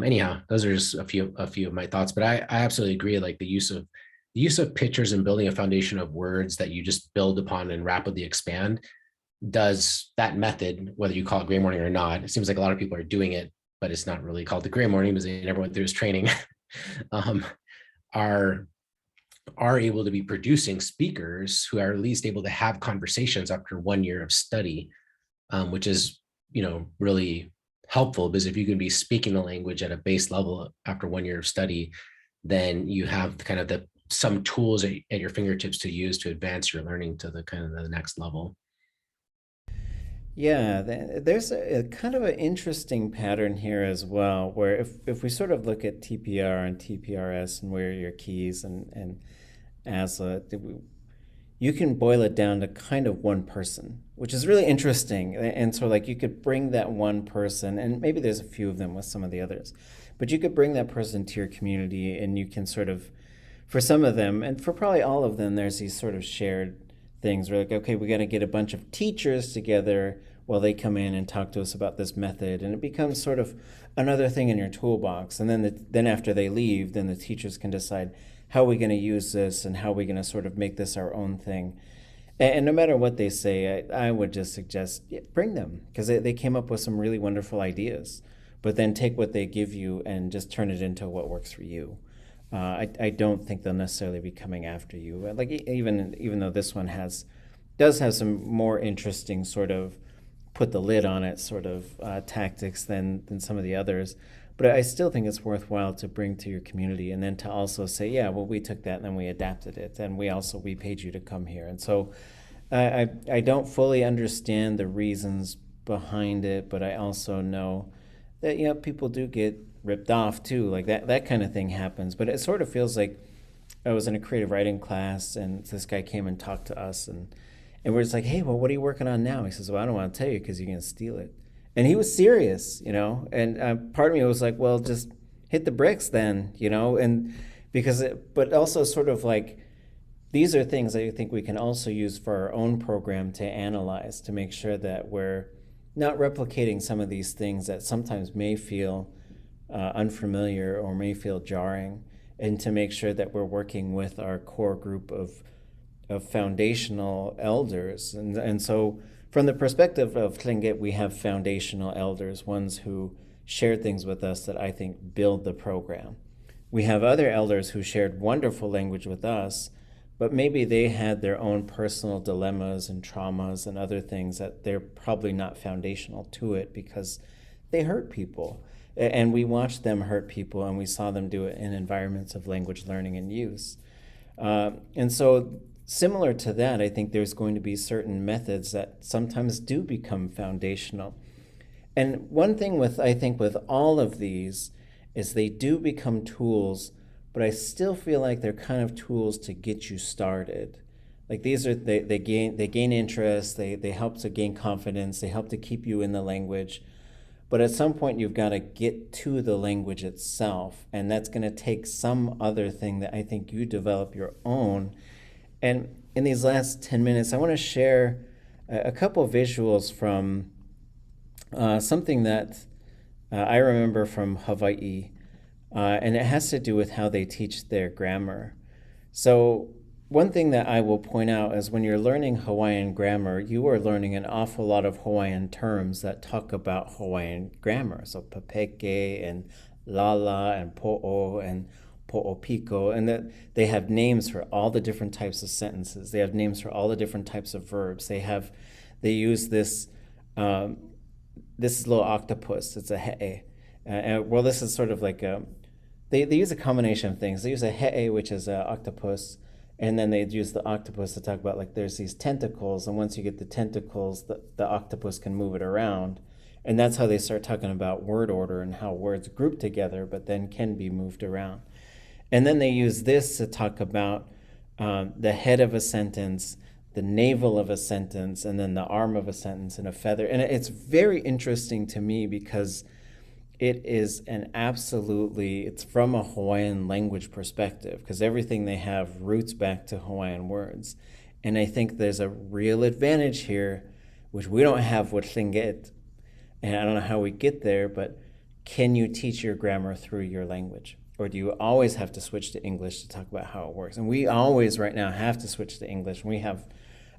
anyhow, those are just a few of my thoughts, but I absolutely agree. Like the use of pictures and building a foundation of words that you just build upon and rapidly expand, does that method, whether you call it gray morning or not. It seems like a lot of people are doing it, but it's not really called the gray morning because they never went through his training. are able to be producing speakers who are at least able to have conversations after 1 year of study, which is, really helpful, because if you can be speaking the language at a base level after 1 year of study, then you have kind of some tools at your fingertips to use to advance your learning to the kind of the next level. Yeah, there's a kind of an interesting pattern here as well, where if we sort of look at TPR and TPRS and where are your keys and ASLA, you can boil it down to kind of one person, which is really interesting. And so like you could bring that one person, and maybe there's a few of them with some of the others, but you could bring that person to your community, and you can sort of, for some of them, and for probably all of them, there's these sort of shared things where like, okay, we got to get a bunch of teachers together while they come in and talk to us about this method, and it becomes sort of another thing in your toolbox. And then after they leave, then the teachers can decide, how are we going to use this, and how are we going to sort of make this our own thing. And no matter what they say, I would just suggest, bring them, because they came up with some really wonderful ideas, but then take what they give you and just turn it into what works for you. I don't think they'll necessarily be coming after you. Like even though this one does have some more interesting sort of put the lid on it sort of tactics than some of the others, but I still think it's worthwhile to bring to your community, and then to also say, yeah, well, we took that and then we adapted it, and we paid you to come here. And so I don't fully understand the reasons behind it, but I also know that people do get ripped off too. Like that kind of thing happens. But it sort of feels like I was in a creative writing class, and this guy came and talked to us, and we're just like, hey, well, what are you working on now? He says, well, I don't want to tell you because you're going to steal it. And he was serious, and part of me was like, well, just hit the bricks then, and but also sort of like, these are things that I think we can also use for our own program to analyze, to make sure that we're not replicating some of these things that sometimes may feel unfamiliar or may feel jarring, and to make sure that we're working with our core group of foundational elders. And so from the perspective of Tlingit, we have foundational elders, ones who shared things with us that I think build the program. We have other elders who shared wonderful language with us, but maybe they had their own personal dilemmas and traumas and other things that they're probably not foundational to it, because they hurt people. And we watched them hurt people, and we saw them do it in environments of language learning and use. And so similar to that, I think there's going to be certain methods that sometimes do become foundational. And one thing I think with all of these is they do become tools, but I still feel like they're kind of tools to get you started. Like these are, they gain interest, they help to gain confidence, they help to keep you in the language. But at some point, you've got to get to the language itself, and that's going to take some other thing that I think you develop your own. And in these last 10 minutes, I want to share a couple visuals from something that I remember from Hawaii, and it has to do with how they teach their grammar. So one thing that I will point out is when you're learning Hawaiian grammar, you are learning an awful lot of Hawaiian terms that talk about Hawaiian grammar. So papeke and lala and po'o and po'opiko, and that they have names for all the different types of sentences. They have names for all the different types of verbs. They use this little octopus. It's a he'e. Well, this is sort of like they use a combination of things. They use a he'e, which is an octopus, and then they use the octopus to talk about like there's these tentacles, and once you get the tentacles, the octopus can move it around. And that's how they start talking about word order and how words group together, but then can be moved around. And then they use this to talk about the head of a sentence, the navel of a sentence, and then the arm of a sentence and a feather. And it's very interesting to me because it is it's from a Hawaiian language perspective, because everything they have roots back to Hawaiian words. And I think there's a real advantage here, which we don't have with Tlingit. And I don't know how we get there, but can you teach your grammar through your language? Or do you always have to switch to English to talk about how it works? And we always right now have to switch to English. We have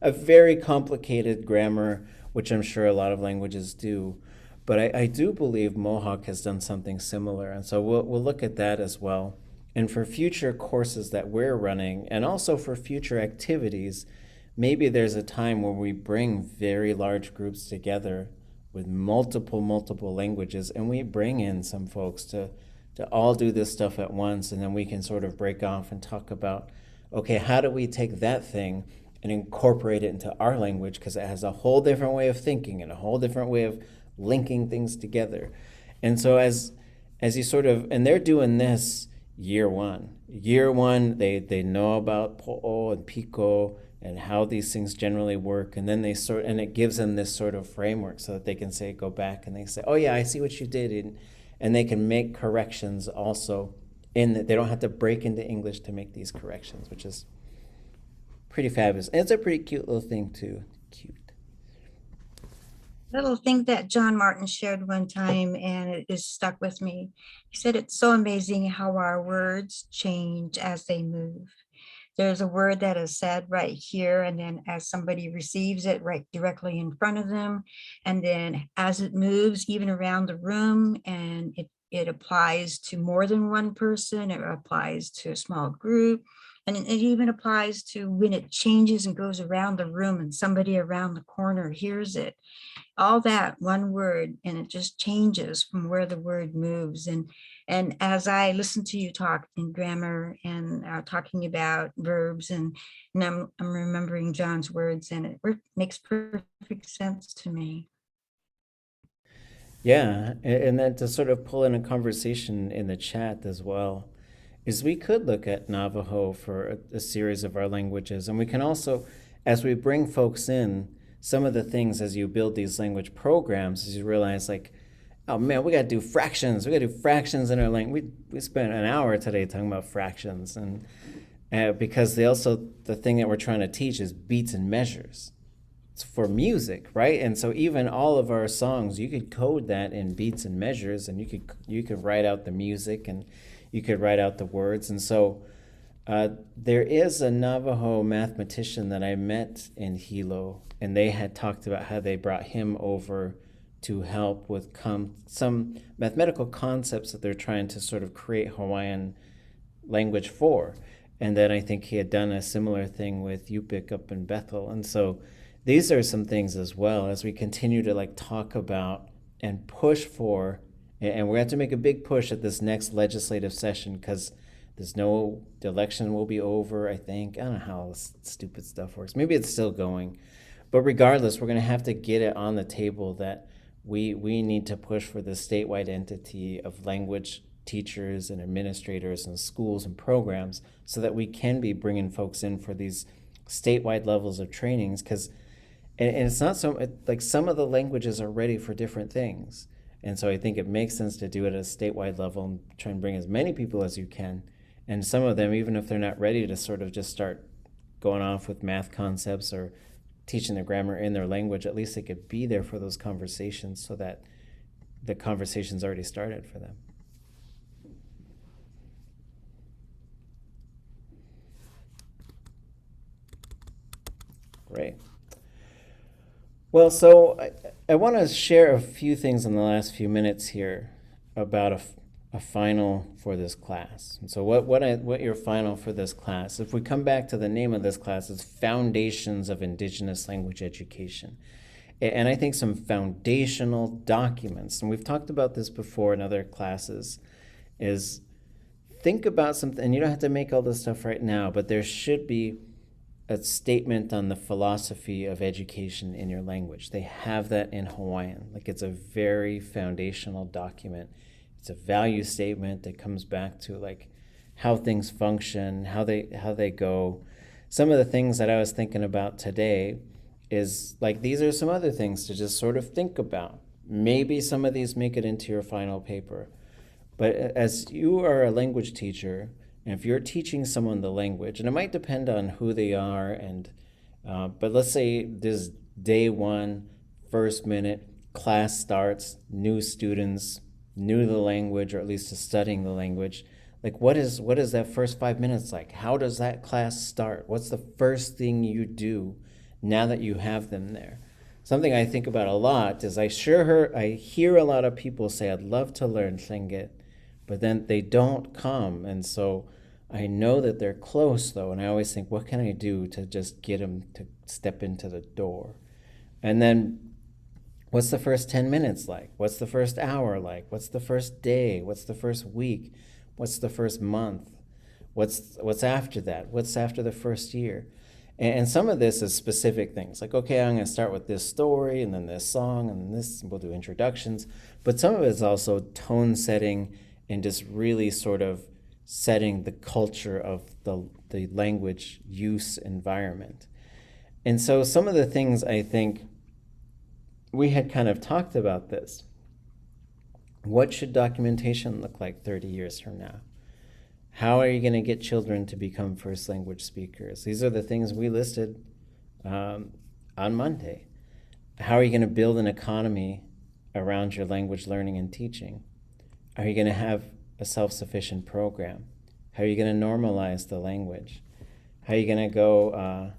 a very complicated grammar, which I'm sure a lot of languages do. But I do believe Mohawk has done something similar. And so we'll look at that as well. And for future courses that we're running, and also for future activities, maybe there's a time where we bring very large groups together with multiple languages, and we bring in some folks to all do this stuff at once, and then we can sort of break off and talk about, okay, how do we take that thing and incorporate it into our language, because it has a whole different way of thinking and a whole different way of linking things together. And so as you sort of, and they're doing this year one, they know about po'o and piko and how these things generally work, and then and it gives them this sort of framework so that they can go back and they say, oh yeah, I see what you did, and they can make corrections also in that they don't have to break into English to make these corrections, which is pretty fabulous. And it's a pretty cute little thing too. Cute. Little thing that John Martin shared one time, and it is stuck with me. He said, it's so amazing how our words change as they move. There's a word that is said right here, and then as somebody receives it right directly in front of them, and then as it moves even around the room, and it applies to more than one person, it applies to a small group, and it even applies to when it changes and goes around the room and somebody around the corner hears it. All that one word, and it just changes from where the word moves. And as I listen to you talk in grammar and talking about verbs, and I'm remembering John's words, and it makes perfect sense to me. Yeah, and then to sort of pull in a conversation in the chat as well, is we could look at Navajo for a series of our languages. And we can also, as we bring folks in, some of the things as you build these language programs, as you realize like, oh man, we got to do fractions. We got to do fractions in our language. We spent an hour today talking about fractions, and because the thing that we're trying to teach is beats and measures. It's for music, right? And so even all of our songs, you could code that in beats and measures, and you could write out the music, and you could write out the words. And so there is a Navajo mathematician that I met in Hilo, and they had talked about how they brought him over to help with some mathematical concepts that they're trying to sort of create Hawaiian language for. And then I think he had done a similar thing with Yupik up in Bethel. And so these are some things as well as we continue to like talk about and push for, and we have to make a big push at this next legislative session, because the election will be over, I think. I don't know how this stupid stuff works. Maybe it's still going. But regardless, we're going to have to get it on the table that we need to push for the statewide entity of language teachers and administrators and schools and programs, so that we can be bringing folks in for these statewide levels of trainings. Because and it's not like some of the languages are ready for different things. And so I think it makes sense to do it at a statewide level and try and bring as many people as you can. And some of them, even if they're not ready to sort of just start going off with math concepts or teaching their grammar in their language, at least they could be there for those conversations so that the conversation's already started for them. Great. Well, so I want to share a few things in the last few minutes here about a final for this class. And so what your final for this class, if we come back to the name of this class, is Foundations of Indigenous Language Education. And I think some foundational documents, and we've talked about this before in other classes, is think about something, and you don't have to make all this stuff right now, but there should be a statement on the philosophy of education in your language. They have that in Hawaiian. Like, it's a very foundational document. It's a value statement that comes back to like how things function, how they go. Some of the things that I was thinking about today is like, these are some other things to just sort of think about. Maybe some of these make it into your final paper. But as you are a language teacher, and if you're teaching someone the language, and it might depend on who they are, and but let's say this day one, first minute, class starts, new students, new to the language, or at least to studying the language. Like, what is that first 5 minutes like? How does that class start? What's the first thing you do now that you have them there? Something I think about a lot is I hear a lot of people say, I'd love to learn Tlingit, but then they don't come. And so I know that they're close though. And I always think, what can I do to just get them to step into the door? And then what's the first 10 minutes like? What's the first hour like? What's the first day? What's the first week? What's the first month? What's after that? What's after the first year? And some of this is specific things like, okay, I'm going to start with this story and then this song and then this, we'll do introductions. But some of it is also tone setting and just really sort of setting the culture of the language use environment. And so some of the things I think we had kind of talked about this. What should documentation look like 30 years from now? How are you going to get children to become first language speakers? These are the things we listed on Monday. How are you going to build an economy around your language learning and teaching? Are you going to have a self-sufficient program? How are you going to normalize the language? How are you going to go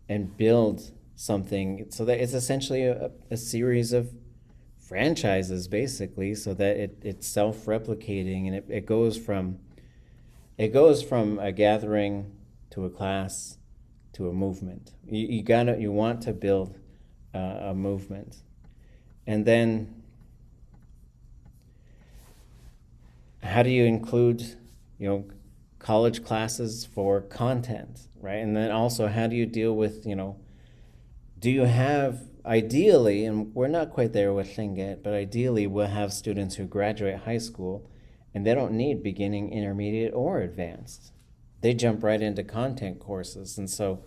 and build something so that it's essentially a series of franchises, basically, so that it's self-replicating, and it goes from a gathering to a class to a movement. You want to build a movement. And then how do you include, college classes for content, right? And then also, how do you deal with, do you have, ideally, and we're not quite there with Tlingit, but ideally we'll have students who graduate high school and they don't need beginning, intermediate, or advanced. They jump right into content courses. And so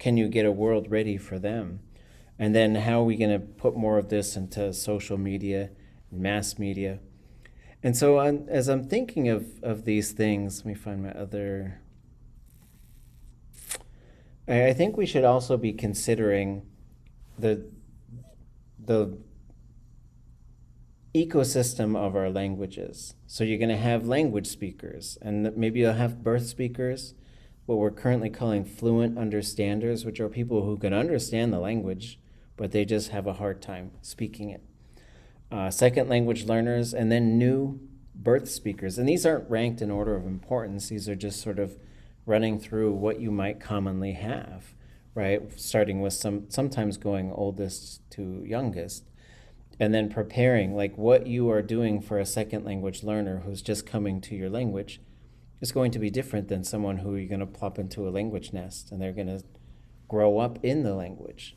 can you get a world ready for them? And then how are we going to put more of this into social media, mass media? And so as I'm thinking of these things, let me find my other... I think we should also be considering the ecosystem of our languages. So you're going to have language speakers, and maybe you'll have birth speakers, what we're currently calling fluent understanders, which are people who can understand the language, but they just have a hard time speaking it. Second language learners, and then new birth speakers. And these aren't ranked in order of importance. These are just sort of running through what you might commonly have, right? Starting with sometimes going oldest to youngest, and then preparing, like what you are doing for a second language learner who's just coming to your language is going to be different than someone who you're going to plop into a language nest and they're going to grow up in the language.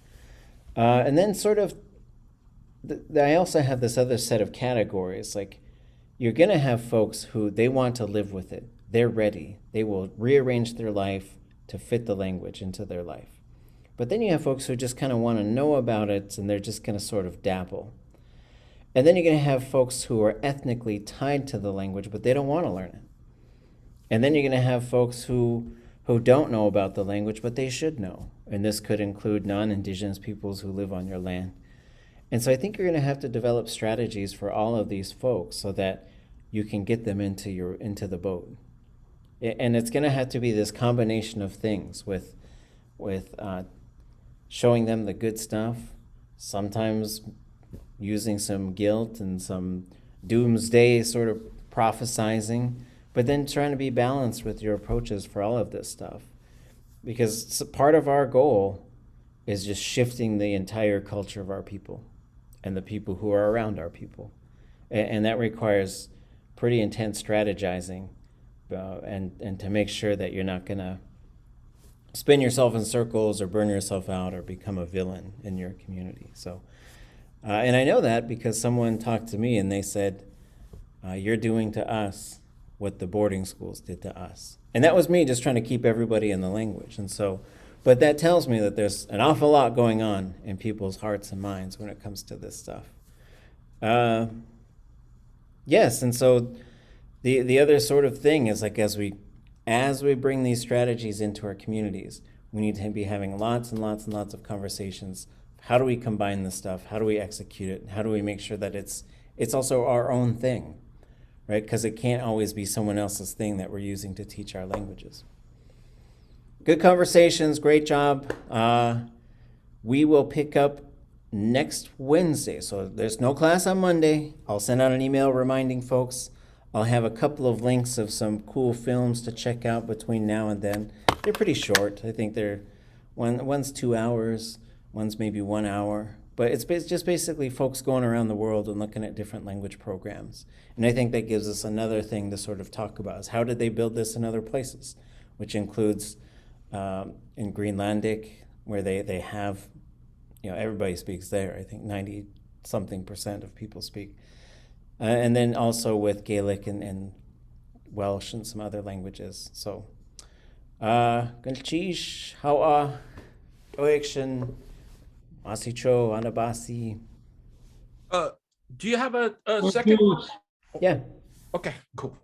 And then sort of, I also have this other set of categories, like you're going to have folks who they want to live with it. They're ready. They will rearrange their life to fit the language into their life. But then you have folks who just kind of want to know about it and they're just going to sort of dabble. And then you're going to have folks who are ethnically tied to the language, but they don't want to learn it. And then you're going to have folks who don't know about the language, but they should know. And this could include non-Indigenous peoples who live on your land. And so I think you're going to have to develop strategies for all of these folks so that you can get them into the boat. And it's going to have to be this combination of things with showing them the good stuff, sometimes using some guilt and some doomsday sort of prophesizing, but then trying to be balanced with your approaches for all of this stuff. Because part of our goal is just shifting the entire culture of our people and the people who are around our people. And that requires pretty intense strategizing, and to make sure that you're not going to spin yourself in circles or burn yourself out or become a villain in your community. So, and I know that because someone talked to me and they said, you're doing to us what the boarding schools did to us. And that was me just trying to keep everybody in the language. And so, but that tells me that there's an awful lot going on in people's hearts and minds when it comes to this stuff. Yes, and so the other sort of thing is like as we bring these strategies into our communities, we need to be having lots and lots and lots of conversations. How do we combine this stuff? How do we execute it? How do we make sure that it's also our own thing, right? Because it can't always be someone else's thing that we're using to teach our languages. Good conversations, great job. We will pick up next Wednesday. So there's no class on Monday. I'll send out an email reminding folks. I'll have a couple of links of some cool films to check out between now and then. They're pretty short. I think one's 2 hours, one's maybe 1 hour. But it's just basically folks going around the world and looking at different language programs. And I think that gives us another thing to sort of talk about is how did they build this in other places, which includes in Greenlandic, where they have, everybody speaks there. I think 90-something% of people speak. And then also with Gaelic and Welsh and some other languages. So, Galchish, how Oikshin, Masicho, Anabasi. Do you have a second? Yeah. Okay, cool.